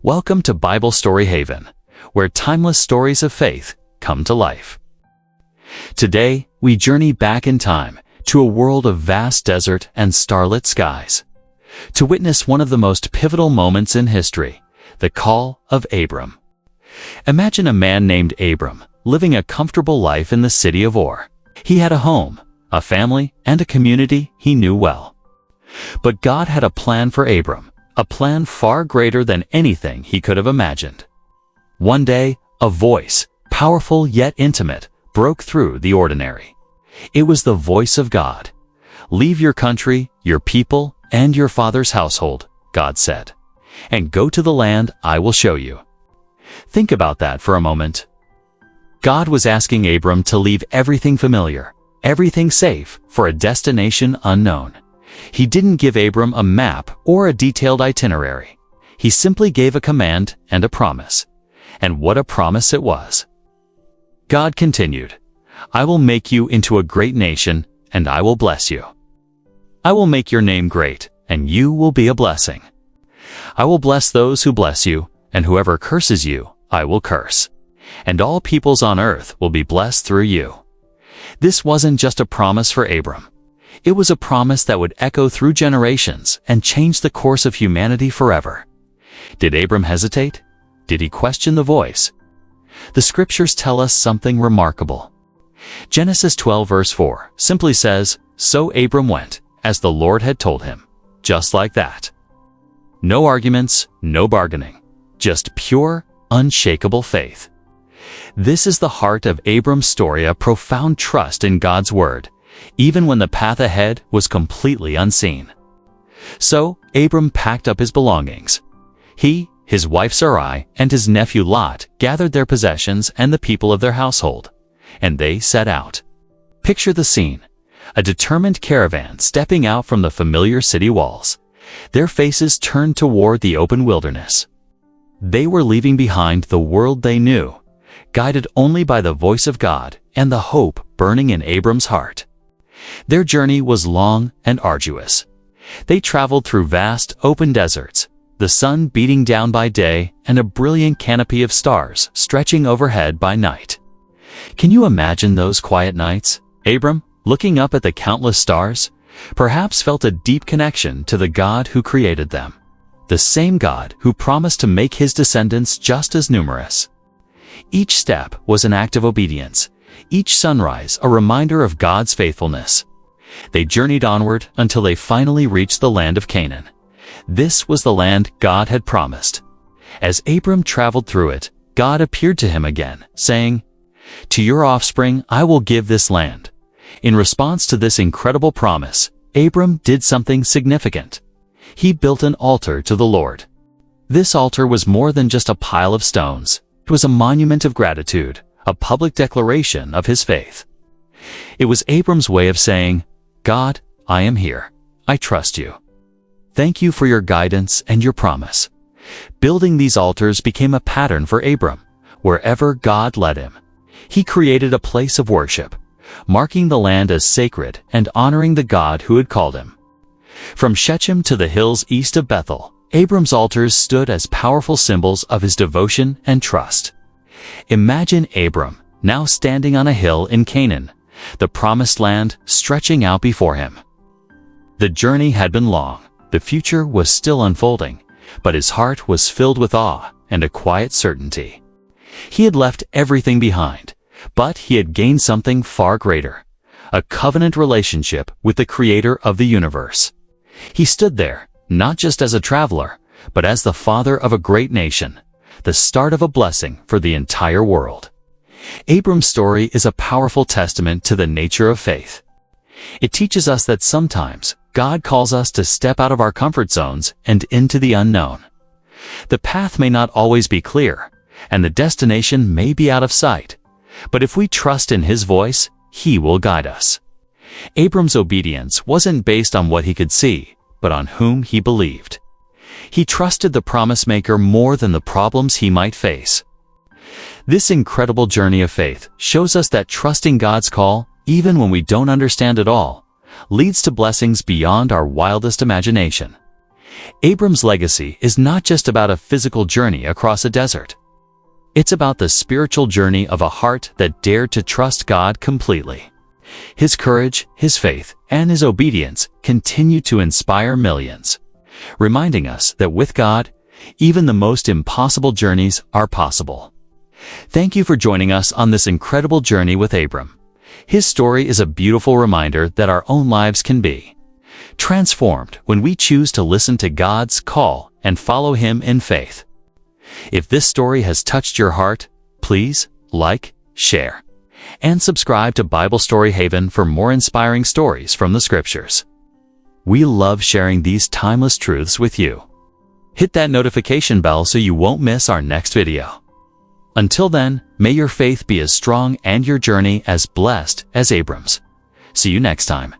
Welcome to Bible Story Haven, where timeless stories of faith come to life. Today, we journey back in time to a world of vast desert and starlit skies, to witness one of the most pivotal moments in history, the call of Abram. Imagine a man named Abram living a comfortable life in the city of Ur. He had a home, a family, and a community he knew well. But God had a plan for Abram, a plan far greater than anything he could have imagined. One day, a voice, powerful yet intimate, broke through the ordinary. It was the voice of God. "Leave your country, your people, and your father's household," God said, "and go to the land I will show you." Think about that for a moment. God was asking Abram to leave everything familiar, everything safe, for a destination unknown. He didn't give Abram a map or a detailed itinerary. He simply gave a command and a promise. And what a promise it was. God continued, "I will make you into a great nation, and I will bless you. I will make your name great, and you will be a blessing. I will bless those who bless you, and whoever curses you, I will curse. And all peoples on earth will be blessed through you." This wasn't just a promise for Abram. It was a promise that would echo through generations and change the course of humanity forever. Did Abram hesitate? Did he question the voice? The scriptures tell us something remarkable. Genesis 12 verse 4 simply says, "So Abram went, as the Lord had told him." Just like that. No arguments, no bargaining. Just pure, unshakable faith. This is the heart of Abram's story, a profound trust in God's word, even when the path ahead was completely unseen. So, Abram packed up his belongings. He, his wife Sarai, and his nephew Lot gathered their possessions and the people of their household, and they set out. Picture the scene. A determined caravan stepping out from the familiar city walls, their faces turned toward the open wilderness. They were leaving behind the world they knew, guided only by the voice of God and the hope burning in Abram's heart. Their journey was long and arduous. They traveled through vast, open deserts, the sun beating down by day and a brilliant canopy of stars stretching overhead by night. Can you imagine those quiet nights? Abram, looking up at the countless stars, perhaps felt a deep connection to the God who created them, the same God who promised to make his descendants just as numerous. Each step was an act of obedience, each sunrise a reminder of God's faithfulness. They journeyed onward until they finally reached the land of Canaan. This was the land God had promised. As Abram traveled through it, God appeared to him again, saying, "To your offspring I will give this land." In response to this incredible promise, Abram did something significant. He built an altar to the Lord. This altar was more than just a pile of stones. It was a monument of gratitude, a public declaration of his faith. It was Abram's way of saying, "God, I am here. I trust you. Thank you for your guidance and your promise." Building these altars became a pattern for Abram. Wherever God led him, he created a place of worship, marking the land as sacred and honoring the God who had called him. From Shechem to the hills east of Bethel, Abram's altars stood as powerful symbols of his devotion and trust. Imagine Abram now standing on a hill in Canaan, the promised land stretching out before him. The journey had been long, the future was still unfolding, but his heart was filled with awe and a quiet certainty. He had left everything behind, but he had gained something far greater, a covenant relationship with the Creator of the universe. He stood there, not just as a traveler, but as the father of a great nation, the start of a blessing for the entire world. Abram's story is a powerful testament to the nature of faith. It teaches us that sometimes God calls us to step out of our comfort zones and into the unknown. The path may not always be clear, and the destination may be out of sight, but if we trust in His voice, He will guide us. Abram's obedience wasn't based on what he could see, but on whom he believed. He trusted the promise maker more than the problems he might face. This incredible journey of faith shows us that trusting God's call, even when we don't understand it all, leads to blessings beyond our wildest imagination. Abram's legacy is not just about a physical journey across a desert. It's about the spiritual journey of a heart that dared to trust God completely. His courage, his faith, and his obedience continue to inspire millions, reminding us that with God, even the most impossible journeys are possible. Thank you for joining us on this incredible journey with Abram. His story is a beautiful reminder that our own lives can be transformed when we choose to listen to God's call and follow Him in faith. If this story has touched your heart, please like, share, and subscribe to Bible Story Haven for more inspiring stories from the Scriptures. We love sharing these timeless truths with you. Hit that notification bell so you won't miss our next video. Until then, may your faith be as strong and your journey as blessed as Abram's. See you next time.